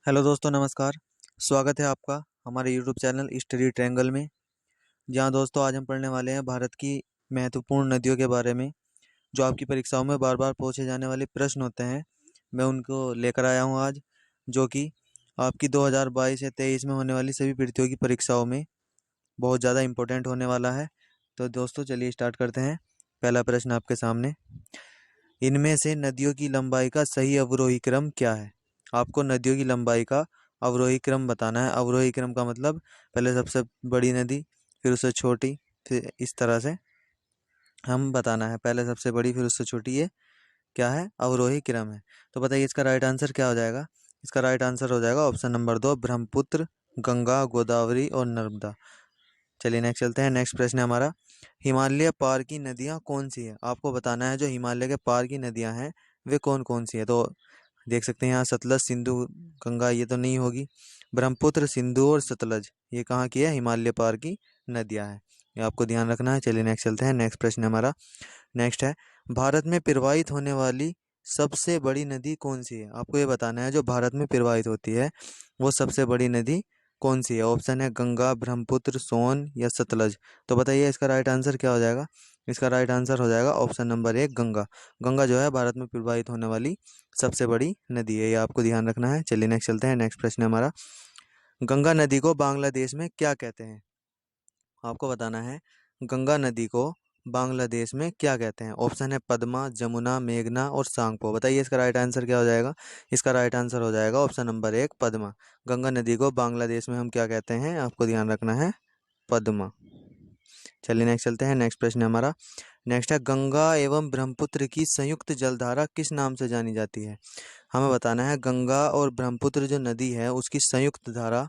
Hello दोस्तों, नमस्कार। स्वागत है आपका हमारे यूट्यूब चैनल स्टडी ट्रायंगल में। जहां दोस्तों आज हम पढ़ने वाले हैं भारत की महत्वपूर्ण नदियों के बारे में, जो आपकी परीक्षाओं में बार बार पूछे जाने वाले प्रश्न होते हैं। मैं उनको लेकर आया हूं आज, जो कि आपकी 2022 या 23 में होने वाली सभी प्रतियोगी की परीक्षाओं में बहुत ज़्यादा इम्पोर्टेंट होने वाला है। तो दोस्तों चलिए स्टार्ट करते हैं। पहला प्रश्न आपके सामने, इनमें से नदियों की लंबाई का सही अवरोही क्रम क्या है? आपको नदियों की लंबाई का अवरोही क्रम बताना है। अवरोही क्रम का मतलब पहले सबसे बड़ी नदी, फिर उससे छोटी, फिर इस तरह से हम बताना है। पहले सबसे बड़ी, फिर उससे छोटी, ये क्या है? अवरोही क्रम है। तो बताइए इसका राइट आंसर क्या हो जाएगा? इसका राइट आंसर हो जाएगा ऑप्शन नंबर 2, ब्रह्मपुत्र, गंगा, गोदावरी और नर्मदा। चलिए नेक्स्ट चलते हैं। नेक्स्ट प्रश्न है हमारा, हिमालय पार की नदियाँ कौन सी है? आपको बताना है जो हिमालय के पार की नदियाँ हैं वे कौन कौन सी है। तो देख सकते हैं यहाँ सतलज, सिंधु, गंगा, ये तो नहीं होगी। ब्रह्मपुत्र, सिंधु और सतलज, ये कहाँ की है? हिमालय पार की नदियाँ हैं। ये आपको ध्यान रखना है। चलिए नेक्स्ट चलते हैं। नेक्स्ट प्रश्न है हमारा, नेक्स्ट है, भारत में प्रवाहित होने वाली सबसे बड़ी नदी कौन सी है? आपको ये बताना है जो भारत में प्रवाहित होती है वो सबसे बड़ी नदी कौन सी है। ऑप्शन है गंगा, ब्रह्मपुत्र, सोन या सतलज। तो बताइए इसका राइट आंसर क्या हो जाएगा? इसका राइट आंसर हो जाएगा ऑप्शन नंबर 1, गंगा। गंगा जो है भारत में प्रवाहित होने वाली सबसे बड़ी नदी है, ये आपको ध्यान रखना है। चलिए नेक्स्ट चलते हैं। नेक्स्ट प्रश्न है हमारा, गंगा नदी को बांग्लादेश में क्या कहते हैं? आपको बताना है गंगा नदी को बांग्लादेश में क्या कहते हैं। ऑप्शन है पद्मा, जमुना, मेघना और सांगपो। बताइए इसका राइट आंसर क्या हो जाएगा? इसका राइट आंसर हो जाएगा ऑप्शन नंबर 1, पद्मा। गंगा नदी को बांग्लादेश में हम क्या कहते हैं? आपको ध्यान रखना है, पद्मा। चलिए नेक्स्ट चलते हैं। नेक्स्ट प्रश्न है हमारा, नेक्स्ट है, गंगा एवं ब्रह्मपुत्र की संयुक्त जलधारा किस नाम से जानी जाती है? हमें बताना है गंगा और ब्रह्मपुत्र जो नदी है उसकी संयुक्त धारा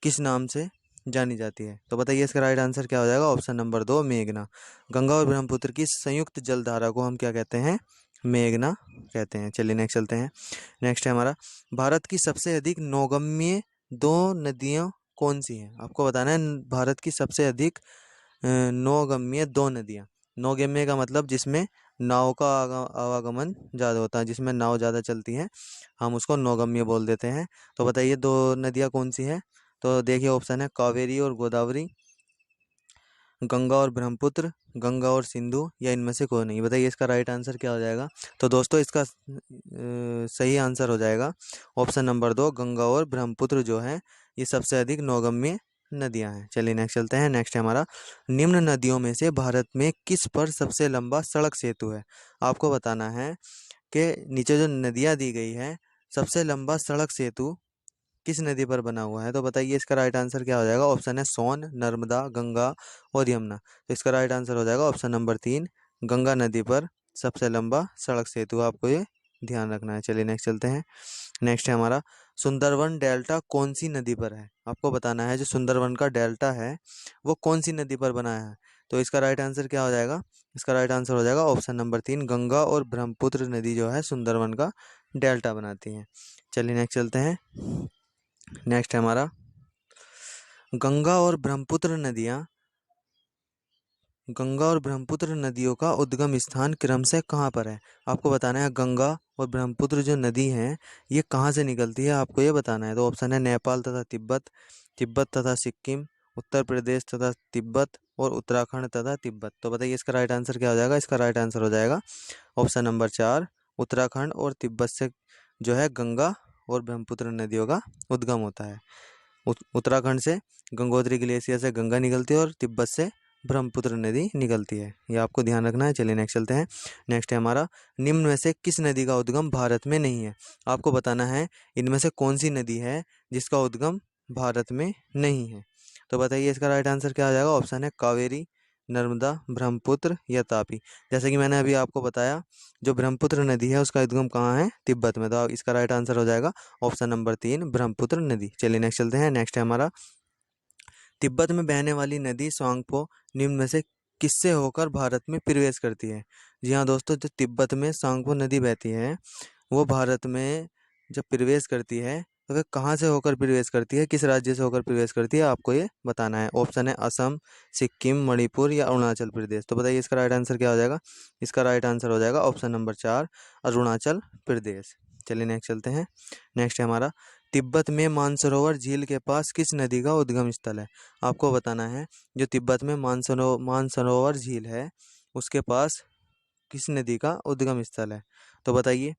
किस नाम से जानी जाती है। तो बताइए इसका राइट आंसर क्या हो जाएगा? ऑप्शन नंबर 2, मेघना। गंगा और ब्रह्मपुत्र की संयुक्त जलधारा को हम क्या कहते हैं? मेघना कहते हैं। चलिए नेक्स्ट चलते हैं। नेक्स्ट है हमारा, भारत की सबसे अधिक नौगम्य दो नदियाँ कौन सी हैं? आपको बताना है भारत की सबसे अधिक नौगम्य दो नदियाँ। नौगम्य का मतलब जिसमें नाव का आवागमन ज़्यादा होता है, जिसमें नाव ज़्यादा चलती हैं, हम उसको नौगम्य बोल देते हैं। तो बताइए दो नदियाँ कौन सी हैं? तो देखिए ऑप्शन है कावेरी और गोदावरी, गंगा और ब्रह्मपुत्र, गंगा और सिंधु, या इनमें से कोई नहीं। बताइए इसका राइट आंसर क्या हो जाएगा? तो दोस्तों इसका सही आंसर हो जाएगा ऑप्शन नंबर 2, गंगा और ब्रह्मपुत्र जो है ये सबसे अधिक नौगम्य नदियां हैं। चलिए नेक्स्ट चलते हैं। नेक्स्ट है हमारा, निम्न नदियों में से भारत में किस पर सबसे लंबा सड़क सेतु है? आपको बताना है कि नीचे जो नदियां दी गई है, सबसे लंबा सड़क सेतु किस नदी पर बना हुआ है? तो बताइए इसका राइट आंसर क्या हो जाएगा? ऑप्शन है सोन, नर्मदा, गंगा और यमुना। तो इसका राइट आंसर हो जाएगा ऑप्शन नंबर 3, गंगा नदी पर सबसे लंबा सड़क सेतु। आपको ये ध्यान रखना है। चलिए नेक्स्ट चलते हैं। नेक्स्ट है हमारा, सुंदरवन डेल्टा कौन सी नदी पर है? आपको बताना है जो सुंदरवन का डेल्टा है वो कौन सी नदी पर बना है। तो इसका राइट आंसर क्या हो जाएगा? इसका राइट आंसर हो जाएगा ऑप्शन नंबर 3, गंगा और ब्रह्मपुत्र नदी जो है सुंदरवन का डेल्टा बनाती हैं। चलिए नेक्स्ट चलते हैं। नेक्स्ट है हमारा, गंगा और ब्रह्मपुत्र नदियाँ गंगा और ब्रह्मपुत्र नदियों का उद्गम स्थान क्रम से कहाँ पर है? आपको बताना है गंगा और ब्रह्मपुत्र जो नदी हैं ये कहाँ से निकलती है, आपको ये बताना है। तो ऑप्शन है नेपाल तथा तिब्बत, तिब्बत तथा सिक्किम, उत्तर प्रदेश तथा तिब्बत और उत्तराखंड तथा तिब्बत। तो बताइए इसका राइट आंसर क्या हो जाएगा? इसका राइट आंसर हो जाएगा ऑप्शन नंबर 4, उत्तराखंड और तिब्बत से जो है गंगा और ब्रह्मपुत्र नदियों का उद्गम होता है। उत्तराखंड से गंगोत्री ग्लेशियर से गंगा निकलती है और तिब्बत से ब्रह्मपुत्र नदी निकलती है, ये आपको ध्यान रखना है। चलिए नेक्स्ट चलते हैं। नेक्स्ट है हमारा, निम्न में से किस नदी का उद्गम भारत में नहीं है? आपको बताना है इनमें से कौन सी नदी है जिसका उद्गम भारत में नहीं है। तो बताइए इसका राइट आंसर क्या आ जाएगा? ऑप्शन है कावेरी, नर्मदा, ब्रह्मपुत्र या तापी। जैसे कि मैंने अभी आपको बताया जो ब्रह्मपुत्र नदी है उसका उद्गम कहाँ है? तिब्बत में। तो इसका राइट आंसर हो जाएगा ऑप्शन नंबर 3, ब्रह्मपुत्र नदी। चलिए नेक्स्ट चलते हैं। नेक्स्ट है हमारा, तिब्बत में बहने वाली नदी स्वांगपो निम्न में से किससे होकर भारत में प्रवेश करती है? जी हाँ दोस्तों, जो तिब्बत में सांगपो नदी बहती है वो भारत में जब प्रवेश करती है तो वह कहाँ से होकर प्रवेश करती है, किस राज्य से होकर प्रवेश करती है, आपको ये बताना है। ऑप्शन है असम, सिक्किम, मणिपुर या अरुणाचल प्रदेश। तो बताइए इसका राइट आंसर क्या हो जाएगा? इसका राइट आंसर हो जाएगा ऑप्शन नंबर 4, अरुणाचल प्रदेश। चलिए नेक्स्ट चलते हैं। नेक्स्ट है हमारा, तिब्बत में मानसरोवर झील के पास किस नदी का उद्गम स्थल है। आपको बताना है जो तिब्बत में मानसरोवर झील है उसके पास किस नदी का उद्गम स्थल है। तो बताइए,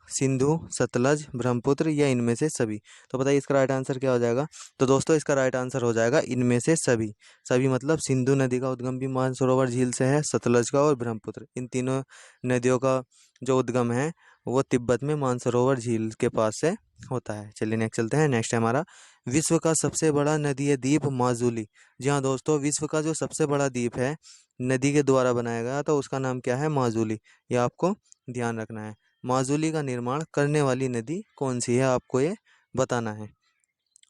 सिंधु, सतलज, ब्रह्मपुत्र या इनमें से सभी। तो बताइए इसका राइट आंसर क्या हो जाएगा। तो दोस्तों इसका राइट आंसर हो जाएगा इनमें से सभी। सभी मतलब सिंधु नदी का उद्गम भी मानसरोवर झील से है, सतलज का और ब्रह्मपुत्र, इन तीनों नदियों का जो उद्गम है वो तिब्बत में मानसरोवर झील के पास से होता है। चलिए नेक्स्ट चलते हैं। नेक्स्ट है हमारा, विश्व का सबसे बड़ा नदीय द्वीप माजुली। जी हाँ दोस्तों, विश्व का जो सबसे बड़ा द्वीप है नदी के द्वारा बनाया गया तो उसका नाम क्या है, माजुली। ये आपको ध्यान रखना है। माजुली का निर्माण करने वाली नदी कौन सी है, आपको ये बताना है।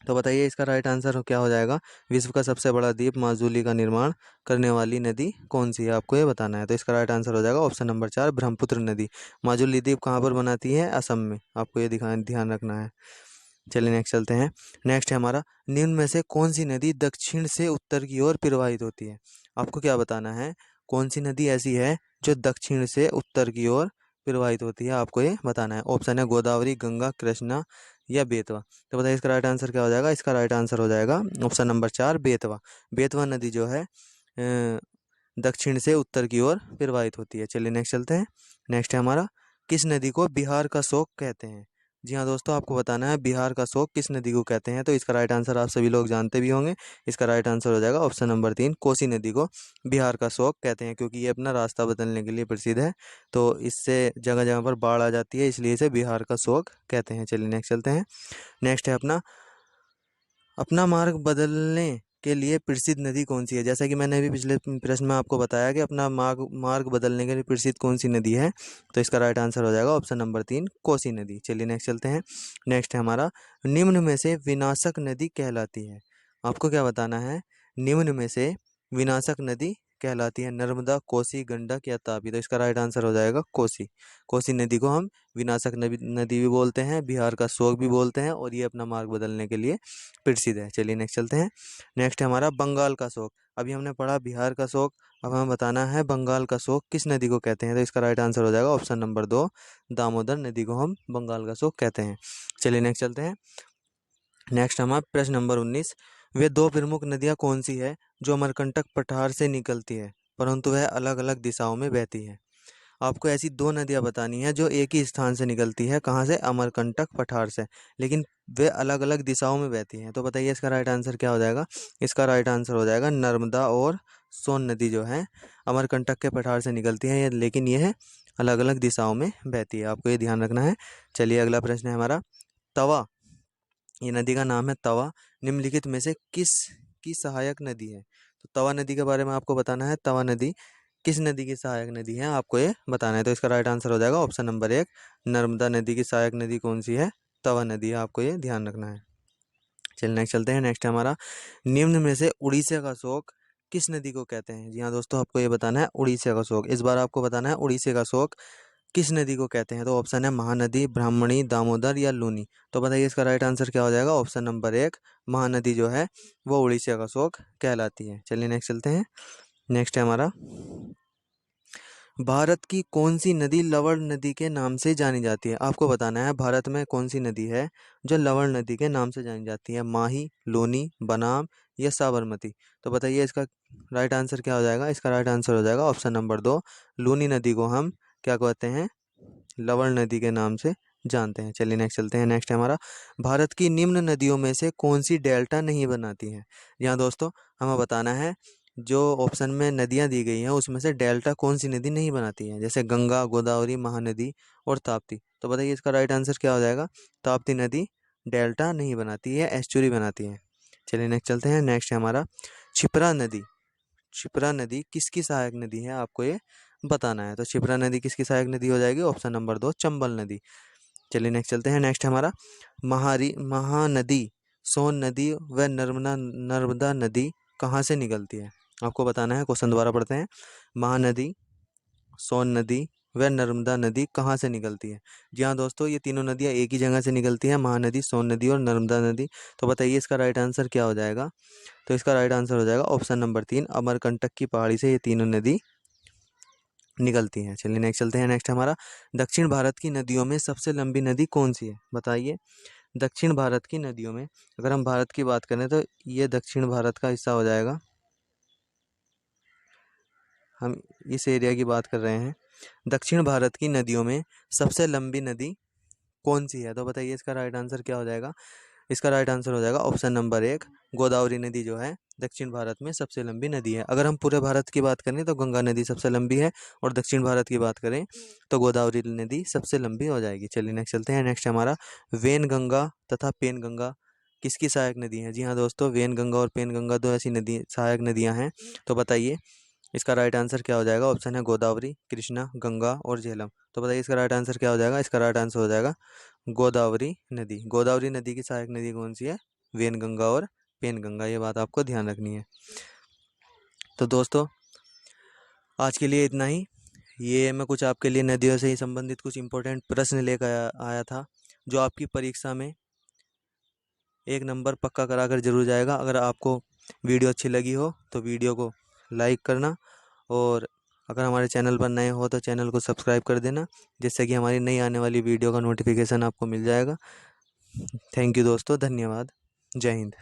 तो बताइए इसका राइट आंसर क्या हो जाएगा। विश्व का सबसे बड़ा द्वीप माजुली का निर्माण करने वाली नदी कौन सी है, आपको ये बताना है। तो इसका राइट आंसर हो जाएगा ऑप्शन नंबर 4, ब्रह्मपुत्र नदी। माजुली द्वीप कहाँ पर बनाती है, असम में, आपको ये ध्यान रखना है। चलिए नेक्स्ट चलते हैं। नेक्स्ट है हमारा, निम्न में से कौन सी नदी दक्षिण से उत्तर की ओर प्रवाहित होती है। आपको क्या बताना है, कौन सी नदी ऐसी है जो दक्षिण से उत्तर की ओर प्रवाहित होती है, आपको ये बताना है। ऑप्शन है गोदावरी, गंगा, कृष्णा या बेतवा। तो बताइए इसका राइट आंसर क्या हो जाएगा। इसका राइट आंसर हो जाएगा ऑप्शन नंबर 4, बेतवा। बेतवा नदी जो है दक्षिण से उत्तर की ओर प्रवाहित होती है। चलिए नेक्स्ट चलते हैं। नेक्स्ट है हमारा, किस नदी को बिहार का शोक कहते हैं। जी हाँ दोस्तों, आपको बताना है बिहार का शोक किस नदी को कहते हैं। तो इसका राइट आंसर आप सभी लोग जानते भी होंगे। इसका राइट आंसर हो जाएगा ऑप्शन नंबर 3, कोसी नदी को बिहार का शोक कहते हैं, क्योंकि ये अपना रास्ता बदलने के लिए प्रसिद्ध है। तो इससे जगह जगह पर बाढ़ आ जाती है, इसलिए इसे बिहार का शोक कहते हैं। चलिए नेक्स्ट चलते हैं। नेक्स्ट है अपना, अपना मार्ग बदलने के लिए प्रसिद्ध नदी कौन सी है। जैसा कि मैंने अभी पिछले प्रश्न में आपको बताया कि अपना मार्ग बदलने के लिए प्रसिद्ध कौन सी नदी है। तो इसका राइट आंसर हो जाएगा ऑप्शन नंबर 3, कोसी नदी। चलिए नेक्स्ट चलते हैं। नेक्स्ट है हमारा, निम्न में से विनाशक नदी कहलाती है। आपको क्या बताना है, निम्न में से विनाशक नदी कहलाती है, नर्मदा, कोसी, गंडक या तापी। तो इसका राइट आंसर हो जाएगा कोसी। कोसी नदी को हम विनाशक नदी भी बोलते हैं, बिहार का शोक भी बोलते हैं, और ये अपना मार्ग बदलने के लिए प्रसिद्ध है। चलिए नेक्स्ट चलते हैं। नेक्स्ट है हमारा बंगाल का शोक। अभी हमने पढ़ा बिहार का शोक, अब हमें बताना है बंगाल का शोक किस नदी को कहते हैं। तो इसका राइट आंसर हो जाएगा ऑप्शन नंबर 2, दामोदर नदी को हम बंगाल का शोक कहते हैं। चलिए नेक्स्ट चलते हैं। नेक्स्ट हमारा प्रश्न नंबर 19, वे दो प्रमुख नदियाँ कौन सी है जो अमरकंटक पठार से निकलती है परंतु वह अलग अलग दिशाओं में बहती है। आपको ऐसी दो नदियाँ बतानी है जो एक ही स्थान से निकलती है, कहाँ से, अमरकंटक पठार से, लेकिन वे अलग अलग दिशाओं में बहती हैं। तो बताइए इसका राइट आंसर क्या हो जाएगा। इसका राइट आंसर हो जाएगा नर्मदा और सोन नदी जो है अमरकंटक के पठार से निकलती है, लेकिन यह अलग अलग दिशाओं में बहती है, आपको ये ध्यान रखना है। चलिए अगला प्रश्न है हमारा, तवा, ये नदी का नाम है तवा, निम्नलिखित में से किस की सहायक नदी है। तो तवा नदी के बारे में आपको बताना है, तवा नदी किस नदी की सहायक नदी है, आपको ये बताना है। तो इसका राइट आंसर हो जाएगा ऑप्शन नंबर 1, नर्मदा नदी की सहायक नदी कौन सी है, तवा नदी है, आपको ये ध्यान रखना है। चलिए नेक्स्ट चलते हैं। नेक्स्ट है हमारा, निम्न में से उड़ीसा का शोक किस नदी को कहते हैं। जी हाँ दोस्तों, आपको ये बताना है उड़ीसा का शोक। इस बार आपको बताना है उड़ीसा का शोक किस नदी को कहते हैं। तो ऑप्शन है महानदी, ब्राह्मणी, दामोदर या लूनी। तो बताइए इसका राइट आंसर क्या हो जाएगा। ऑप्शन नंबर 1, महानदी जो है वो उड़ीसा का शोक कहलाती है। चलिए नेक्स्ट चलते हैं। नेक्स्ट है हमारा, भारत की कौन सी नदी लवण नदी के नाम से जानी जाती है। आपको बताना है भारत में कौन सी नदी है जो लवण नदी के नाम से जानी जाती है, माही, लूनी, बनाम या साबरमती। तो बताइए इसका राइट आंसर क्या हो जाएगा। इसका राइट आंसर हो जाएगा ऑप्शन नंबर 2, लूनी नदी को हम क्या कहते हैं, लवण नदी के नाम से जानते हैं। चलिए नेक्स्ट चलते हैं। नेक्स्ट है हमारा, भारत की निम्न नदियों में से कौन सी डेल्टा नहीं बनाती है। यहाँ दोस्तों हमें बताना है जो ऑप्शन में नदियाँ दी गई हैं उसमें से डेल्टा कौन सी नदी नहीं बनाती है, जैसे गंगा, गोदावरी, महानदी और ताप्ती। तो बताइए इसका राइट आंसर क्या हो जाएगा। ताप्ती नदी डेल्टा नहीं बनाती है, एस्चुरी बनाती है। चलिए नेक्स्ट चलते हैं। नेक्स्ट है हमारा, क्षिप्रा नदी। क्षिप्रा नदी किसकी सहायक नदी है, आपको ये बताना है। तो क्षिप्रा नदी किसकी सहायक नदी हो जाएगी, ऑप्शन नंबर 2, चंबल नदी। चलिए नेक्स्ट चलते हैं। नेक्स्ट हमारा, महानदी, सोन नदी व नर्मदा नदी कहाँ से निकलती है, आपको बताना है। क्वेश्चन दोबारा पढ़ते हैं। महानदी, सोन नदी व नर्मदा नदी कहाँ से निकलती है। जी हाँ दोस्तों, ये तीनों नदियाँ एक ही जगह से निकलती हैं, महानदी, सोन नदी और नर्मदा नदी। तो बताइए इसका राइट आंसर क्या हो जाएगा। तो इसका राइट आंसर हो जाएगा ऑप्शन नंबर 3, अमरकंटक की पहाड़ी से ये तीनों नदी निकलती हैं। चलिए नेक्स्ट चलते हैं। नेक्स्ट हमारा, दक्षिण भारत की नदियों में सबसे लंबी नदी कौन सी है, बताइए। दक्षिण भारत की नदियों में, अगर हम भारत की बात करें तो ये दक्षिण भारत का हिस्सा हो जाएगा, हम इस एरिया की बात कर रहे हैं। दक्षिण भारत की नदियों में सबसे लंबी नदी कौन सी है, तो बताइए इसका राइट आंसर क्या हो जाएगा। इसका राइट आंसर हो जाएगा ऑप्शन नंबर 1, गोदावरी नदी जो है दक्षिण भारत में सबसे लंबी नदी है। अगर हम पूरे भारत की बात करें तो गंगा नदी सबसे लंबी है, और दक्षिण भारत की बात करें तो गोदावरी नदी सबसे लंबी हो जाएगी। चलिए नेक्स्ट चलते हैं। नेक्स्ट हमारा, वेन गंगा तथा पेन गंगा किसकी सहायक नदी है। जी हाँ दोस्तों, वेन गंगा और पेन गंगा दो ऐसी नदी सहायक नदियाँ हैं। तो बताइए इसका राइट आंसर क्या हो जाएगा। ऑप्शन है गोदावरी, कृष्णा, गंगा और झेलम। तो बताइए इसका राइट आंसर क्या हो जाएगा। इसका राइट आंसर हो जाएगा गोदावरी नदी। गोदावरी नदी की सहायक नदी कौन सी है, वेन गंगा और पेन गंगा, ये बात आपको ध्यान रखनी है। तो दोस्तों आज के लिए इतना ही। ये मैं कुछ आपके लिए नदियों से ही संबंधित कुछ इंपॉर्टेंट प्रश्न लेकर आया था, जो आपकी परीक्षा में एक नंबर पक्का कराकर जरूर जाएगा। अगर आपको वीडियो अच्छी लगी हो तो वीडियो को लाइक करना, और अगर हमारे चैनल पर नए हो तो चैनल को सब्सक्राइब कर देना, जिससे कि हमारी नई आने वाली वीडियो का नोटिफिकेशन आपको मिल जाएगा। थैंक यू दोस्तों, धन्यवाद, जय हिंद।